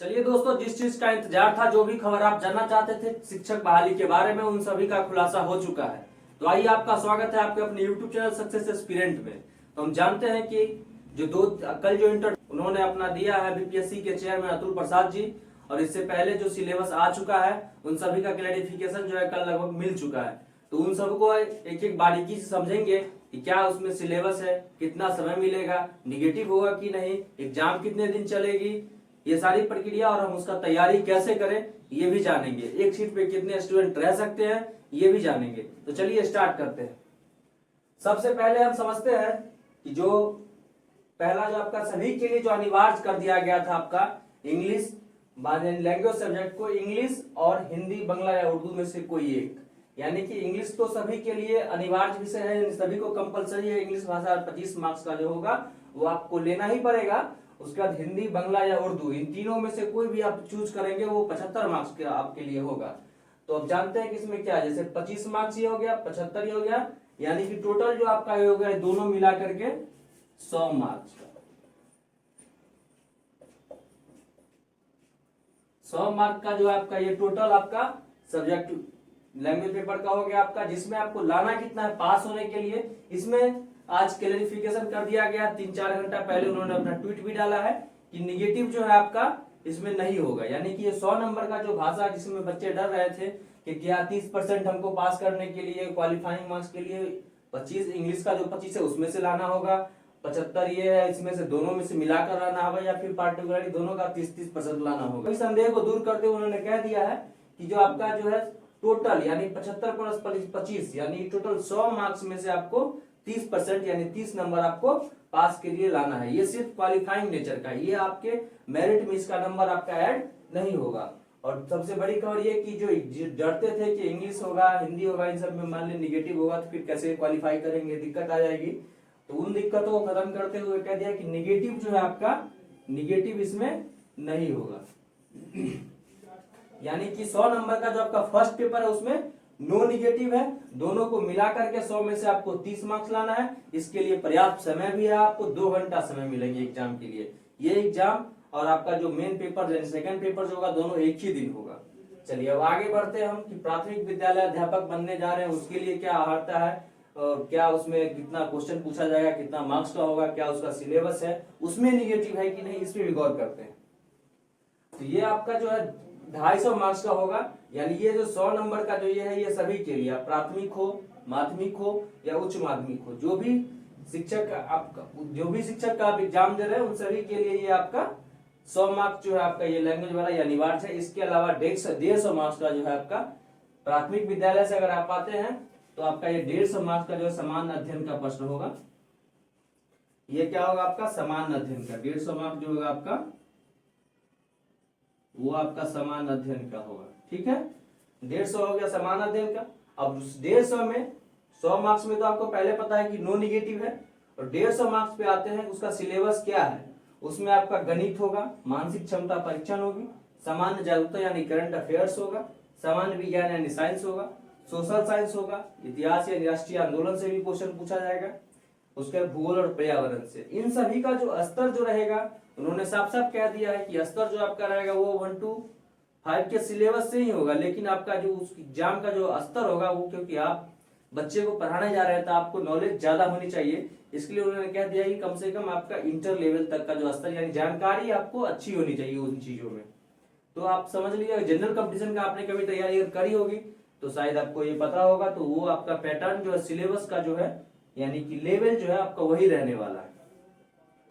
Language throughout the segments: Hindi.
चलिए दोस्तों, जिस चीज का इंतजार था, जो भी खबर आप जानना चाहते थे शिक्षक बहाली के बारे में, उन सभी का खुलासा हो चुका है। तो आइए, आपका स्वागत है आपके अपने YouTube चैनल सक्सेस एस्पिरेंट में। तो हम जानते हैं कि कल जो इंटर उन्होंने अपना दिया है बीपीएससी के चेयरमैन अतुल प्रसाद जी, और इससे पहले जो सिलेबस आ चुका है उन सभी का क्लैरिफिकेशन जो है कल लगभग मिल चुका है। तो उन सबको एक एक बारीकी से समझेंगे कि क्या उसमें सिलेबस है, कितना समय मिलेगा, निगेटिव होगा कि नहीं, एग्जाम कितने दिन चलेगी, ये सारी प्रक्रिया और हम उसका तैयारी कैसे करें ये भी जानेंगे। एक सीट पे कितने स्टूडेंट रह सकते हैं ये भी जानेंगे। तो चलिए स्टार्ट करते हैं। सबसे पहले हम समझते हैं कि जो पहला जो आपका सभी के लिए जो अनिवार्य कर दिया गया था आपका इंग्लिश लैंग्वेज सब्जेक्ट को, इंग्लिश और हिंदी, बांग्ला या उर्दू में से कोई एक, यानी कि इंग्लिश तो सभी के लिए अनिवार्य विषय है, सभी को कंपलसरी है। इंग्लिश भाषा 25 मार्क्स का जो होगा वो आपको लेना ही पड़ेगा। उसके बाद हिंदी, बांग्ला या उर्दू, इन तीनों में से कोई भी आप चूज करेंगे वो 75 मार्क्स के आपके लिए होगा। तो अब जानते हैं कि इसमें क्या है, जैसे 25 मार्क्स ये हो गया, 75 ये हो गया, यानी कि टोटल जो आपका ये हो गया दोनों मिला करके 100 मार्क्स का। 100 मार्क का जो आपका ये टोटल आपका सब्जेक्ट लैंग्वेज पेपर का हो गया आपका, जिसमें आपको लाना कितना है पास होने के लिए। इसमें आज क्लैरिफिकेशन कर दिया गया, 3-4 घंटा पहले उन्होंने अपना ट्वीट भी डाला है कि निगेटिव जो है आपका इसमें नहीं होगा। यानी कि ये 100 नंबर का जो भाषा, जिसमें बच्चे डर रहे थे कि क्या 30% हमको पास करने के लिए, क्वालिफाइंग मार्क्स के लिए 25 इंग्लिश का जो 25 है उसमें से लाना होगा, 75 ये है इसमें से दोनों में से मिलाकर लाना होगा, या फिर पार्टिकुलरली दोनों का 30-30% लाना होगा। इस संदेह को दूर करते हुए उन्होंने कह दिया है कि जो आपका जो है टोटल यानी 75 + 25 यानी टोटल 100 मार्क्स में से आपको 30% यानी 30 नंबर आपको पास के लिए लाना है। ये सिर्फ क्वालिफाइंग नेचर का, ये आपके मेरिट में इसका नंबर आपका ऐड नहीं होगा। और सबसे बड़ी खबर ये कि जो डरते थे कि इंग्लिश होगा, हिंदी होगा, इन सब में मान ली निगेटिव होगा तो फिर कैसे क्वालिफाई करेंगे, दिक्कत आ जाएगी। तो उन दिक्कतों को खत्म करते हुए कह दिया कि निगेटिव जो है आपका, निगेटिव इसमें नहीं होगा। यानी कि 100 नंबर का जो आपका फर्स्ट पेपर है उसमें नो निगेटिव है, दोनों को मिला करके 100 में से आपको 30 मार्क्स लाना है। इसके लिए पर्याप्त समय भी है, आपको 2 घंटा समय मिलेंगे एग्जाम के लिए। ये एग्जाम और आपका जो मेन पेपर सेकंड पेपर जो होगा दोनों एक ही दिन होगा। चलिए अब आगे बढ़ते हैं हम कि प्राथमिक विद्यालय अध्यापक बनने जा रहे हैं, उसके लिए क्या अहर्ता है और क्या उसमें कितना क्वेश्चन पूछा जाएगा, कितना मार्क्स का होगा, क्या उसका सिलेबस है, उसमें निगेटिव है कि नहीं, इसमें भी गौर करते हैं। तो ये आपका जो है 250 मार्क्स का होगा। यानी ये जो 100 नंबर का जो ये है ये सभी के लिए, प्राथमिक हो, माध्यमिक हो या उच्च माध्यमिक हो, जो भी शिक्षक का आप एग्जाम दे रहे हैं उन सभी के लिए ये आपका 100 मार्क्स जो है आपका ये लैंग्वेज वाला ये अनिवार्य है। इसके अलावा 150 मार्क्स का जो है आपका प्राथमिक विद्यालय से अगर आप आते हैं तो आपका ये 150 मार्क्स का जो है समान अध्ययन का प्रश्न होगा। ये क्या होगा आपका समान अध्ययन का 150 मार्क्स जो होगा आपका वो आपका समान अध्ययन का होगा। ठीक है, 150 हो गया समान अध्ययन का। अब 150 में 100 मार्क्स में तो आपको पहले पता है कि नो निगेटिव है, और 150 मार्क्स पे आते हैं उसका सिलेबस क्या है। उसमें आपका गणित होगा, मानसिक क्षमता परीक्षण होगी, सामान्य जागरूकता यानी करंट अफेयर्स होगा, सामान्य विज्ञान यानी साइंस होगा, सोशल साइंस होगा, इतिहास यानी राष्ट्रीय आंदोलन से भी क्वेश्चन पूछा जाएगा, उसके भूगोल और पर्यावरण से। इन सभी का जो स्तर जो रहेगा उन्होंने साफ साफ कह दिया है कि स्तर जो आपका रहेगा वो 1 to 5 के सिलेबस से ही होगा, लेकिन आपका जो उस एग्जाम का जो स्तर होगा वो, क्योंकि आप बच्चे को पढ़ाने जा रहे हैं तो आपको नॉलेज ज्यादा होनी चाहिए, इसके लिए उन्होंने कह दिया कि कम से कम आपका इंटर लेवल तक का जो स्तर यानी जानकारी आपको अच्छी होनी चाहिए उन चीजों में। तो आप समझ लीजिए जनरल कंपटीशन का आपने कभी तैयारी करी होगी तो शायद आपको ये पता होगा, तो वो आपका पैटर्न जो है सिलेबस का जो है यानी कि लेवल जो है आपका वही रहने वाला है।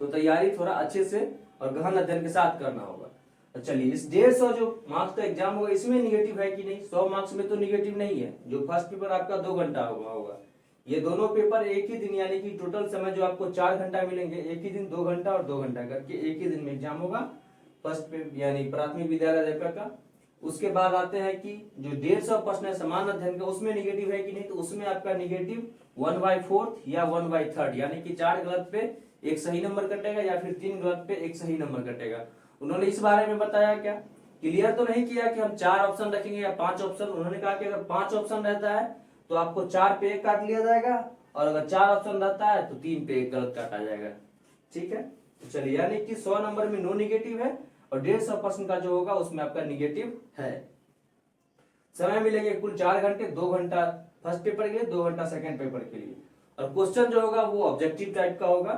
तो तैयारी थोड़ा अच्छे से और गहन अध्ययन के साथ करना होगा। तो चलिए इस 150 जो मार्क्स का एग्जाम होगा इसमें निगेटिव है कि नहीं, 100 मार्क्स में तो निगेटिव नहीं है। जो फर्स्ट पेपर आपका 2 घंटा होगा, ये दोनों पेपर एक ही दिन यानी कि टोटल समय जो आपको 4 घंटा मिलेंगे, एक ही दिन 2 घंटा और 2 घंटा करके एक ही दिन में एग्जाम होगा फर्स्ट पेपर यानी प्राथमिक विद्यालय अध्यापक का। उसके बाद आते हैं कि जो 150 प्रश्न है समान अध्ययन का, उसमें निगेटिव है कि नहीं, तो उसमें आपका निगेटिव 1/4 या 1/3 यानी कि 4 गलत पे एक सही नंबर कटेगा या फिर 3 गलत पे एक सही नंबर कटेगा। उन्होंने इस बारे में बताया क्या, क्लियर तो नहीं किया कि हम 4 ऑप्शन रखेंगे या 5 ऑप्शन। उन्होंने कहा कि अगर 5 ऑप्शन रहता है तो आपको 4 पे 1 काट लिया जाएगा, और अगर 4 ऑप्शन रहता है तो 3 पे 1 गलत काटा जाएगा। ठीक है, तो चलिए यानी कि 100 नंबर में नो निगेटिव है और 150% का जो होगा उसमें आपका निगेटिव है। समय मिलेंगे कुल 4 घंटे, 2 घंटा फर्स्ट पेपर के लिए, 2 घंटा सेकंड पेपर के लिए। और क्वेश्चन जो होगा वो ऑब्जेक्टिव टाइप का होगा।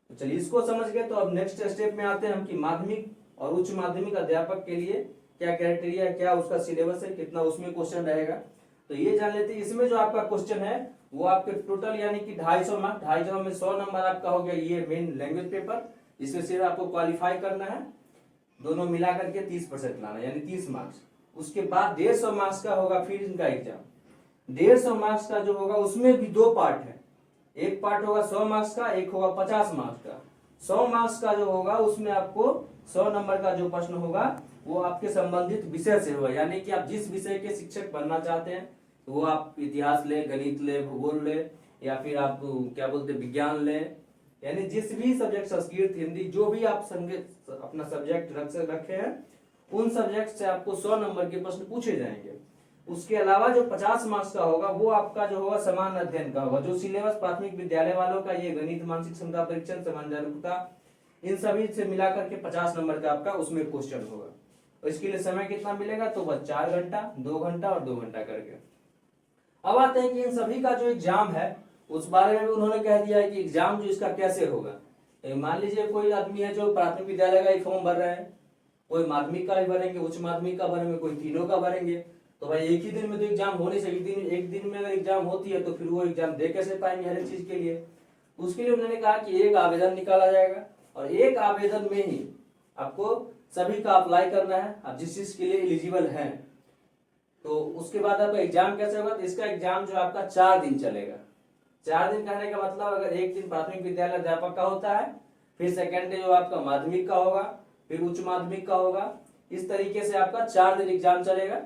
तो चलिए इसको समझ गए, तो अब नेक्स्ट स्टेप में आते हैं हम कि माध्यमिक और उच्च माध्यमिक अध्यापक के लिए क्या क्राइटेरिया है, क्या उसका सिलेबस है, कितना उसमें क्वेश्चन रहेगा। तो ये जान लेते हैं। इसमें जो आपका क्वेश्चन है वो आपके टोटल यानी कि 250 मार्क्स, 250 में 100 नंबर आपका हो गया ये मेन लैंग्वेज पेपर। इसमें सिर्फ आपको क्वालिफाई करना है, दोनों मिला करके 30% लाना यानी 30 मार्क्स। उसके बाद 150 मार्क्स का होगा फिर इनका एग्जाम। 150 मार्क्स का जो होगा उसमें भी 2 पार्ट है, एक पार्ट होगा 100 मार्क्स का, एक होगा 50 मार्क्स का। 100 मार्क्स का जो होगा उसमें आपको 100 नंबर का जो प्रश्न होगा वो आपके संबंधित विषय से होगा, यानी कि आप जिस विषय के शिक्षक बनना चाहते हैं, तो वो आप इतिहास ले, गणित ले, भूगोल ले, या फिर आप क्या बोलते विज्ञान ले, यानी जिस भी सब्जेक्ट, संस्कृत, हिंदी, जो भी आप अपना सब्जेक्ट रखे हैं उन सब्जेक्ट से आपको 100 नंबर के प्रश्न पूछे जाएंगे। उसके अलावा जो 50 मार्क्स का होगा वो आपका जो होगा समान अध्ययन का होगा, जो सिलेबस प्राथमिक विद्यालय वालों का, ये गणित, मानसिक क्षमता परीक्षण, समान जागरूकता, इन सभी से मिलाकर के 50 नंबर का आपका उसमें क्वेश्चन होगा। और इसके लिए समय कितना मिलेगा, तो बस 4 घंटा, 2 घंटा और 2 घंटा करके। अब आते हैं कि इन सभी का जो एग्जाम है उस बारे में भी उन्होंने कह दिया है कि एग्जाम जो इसका कैसे होगा। मान लीजिए कोई आदमी है जो प्राथमिक विद्यालय का ही फॉर्म भर रहा है, कोई माध्यमिक का भी भरेंगे, उच्च माध्यमिक का भरेंगे, कोई तीनों का भरेंगे, तो भाई एक ही दिन में तो एग्जाम हो नहीं सकती। एक दिन में अगर एग्जाम होती है तो फिर वो एग्जाम दे कैसे पाएंगे हर एक चीज के लिए। उसके लिए उन्होंने कहा कि एक आवेदन निकाला जाएगा और एक आवेदन में ही आपको सभी का अप्लाई करना है, आप जिस चीज के लिए एलिजिबल हैं। तो उसके बाद आपका एग्जाम कैसे होगा, तो इसका एग्जाम जो आपका 4 दिन चलेगा। 4 दिन कहने का मतलब, अगर एक दिन प्राथमिक विद्यालय अध्यापक का होता है, फिर सेकेंड डे जो आपका माध्यमिक का होगा, फिर उच्च माध्यमिक का होगा, इस तरीके से आपका 4 दिन एग्जाम चलेगा,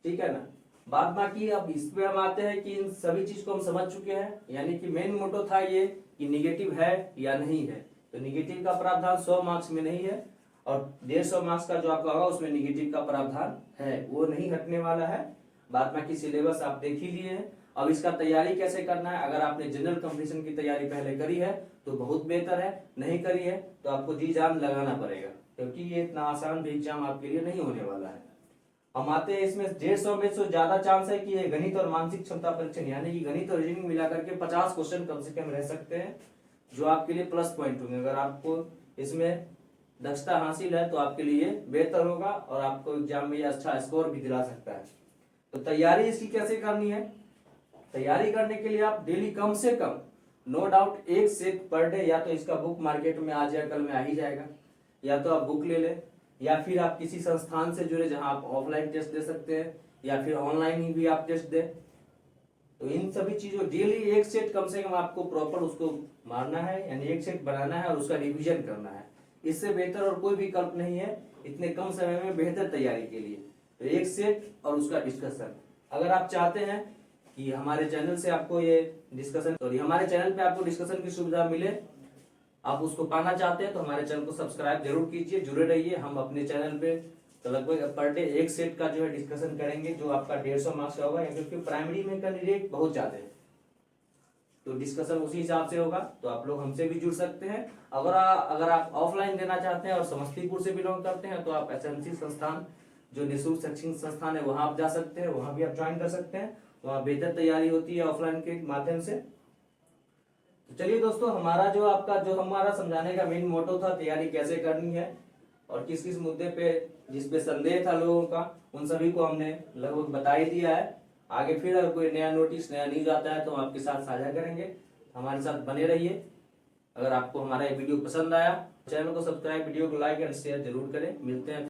ठीक है ना। बात बाकी अब इस पे हम आते हैं कि इन सभी चीज को हम समझ चुके हैं, यानी कि मेन मोटो था ये कि निगेटिव है या नहीं है। तो निगेटिव का प्रावधान 100 मार्क्स में नहीं है, और 150 मार्क्स का जो आपका होगा उसमें निगेटिव का प्रावधान है, वो नहीं हटने वाला है। बात बाकी सिलेबस आप देख ही लिए हैं। अब इसका तैयारी कैसे करना है, अगर आपने जनरल कंपटीशन की तैयारी पहले करी है तो बहुत बेहतर है, नहीं करी है तो आपको जी जान लगाना पड़ेगा, क्योंकि ये इतना आसान भी एग्जाम आपके लिए नहीं होने वाला है। हम आते हैं इसमें 150 में से ज्यादा चांस है कि ये गणित और मानसिक क्षमता परीक्षण, यानी कि गणित और रीजनिंग मिलाकर के 50 क्वेश्चन कम से कम रह सकते हैं, जो आपके लिए प्लस पॉइंट होंगे। अगर आपको इसमें दक्षता हासिल है तो आपके लिए बेहतर होगा और आपको एग्जाम में अच्छा स्कोर भी दिला सकता है। तो तैयारी इसकी कैसे करनी है, तैयारी करने के लिए आप डेली कम से कम no doubt 1 set per day, या तो इसका बुक मार्केट में आज या कल में आ ही जाएगा, या तो आप बुक ले लें, या फिर आप किसी संस्थान से जुड़े जहां आप ऑफलाइन टेस्ट दे सकते हैं, या फिर ऑनलाइन ही भी आप टेस्ट दें। तो इन सभी चीजों डेली 1 सेट कम से कम आपको प्रॉपर उसको मारना है, यानी 1 सेट बनाना है और उसका रिवीजन करना है। इससे बेहतर और कोई विकल्प नहीं है इतने कम समय में बेहतर तैयारी के लिए। तो 1 सेट और उसका डिस्कशन, अगर आप चाहते हैं कि हमारे चैनल से आपको ये डिस्कशन, सॉरी हमारे चैनल पे आपको डिस्कशन की सुविधा मिले, आप उसको पाना चाहते हैं तो हमारे चैनल को सब्सक्राइब जरूर कीजिए, जुड़े रहिए। हम अपने चैनल पे तो लगभग पर डे 1 सेट का जो है डिस्कशन करेंगे, जो आपका 150 मार्क्स का होगा, क्योंकि प्राइमरी में कैंडिडेट बहुत ज्यादा है तो डिस्कशन उसी हिसाब से होगा। तो आप लोग हमसे भी जुड़ सकते हैं। अगर आप ऑफलाइन देना चाहते हैं और समस्तीपुर से बिलोंग करते हैं तो आप एसएमसी संस्थान, जो निःशुल्क शैक्षणिक संस्थान है, वहां आप जा सकते हैं, वहां भी आप ज्वाइन कर सकते हैं, वहां बेहतर तैयारी होती है ऑफलाइन के माध्यम से। तो चलिए दोस्तों, हमारा समझाने का मेन मोटो था तैयारी कैसे करनी है, और किस किस मुद्दे पे जिस पे संदेह था लोगों का, उन सभी को हमने लगभग बता ही दिया है। आगे फिर अगर कोई नया नोटिस, नया न्यूज आता है तो हम आपके साथ साझा करेंगे। हमारे साथ बने रहिए। अगर आपको हमारा ये वीडियो पसंद आया, चैनल को सब्सक्राइब, वीडियो को लाइक एंड शेयर जरूर करें। मिलते हैं।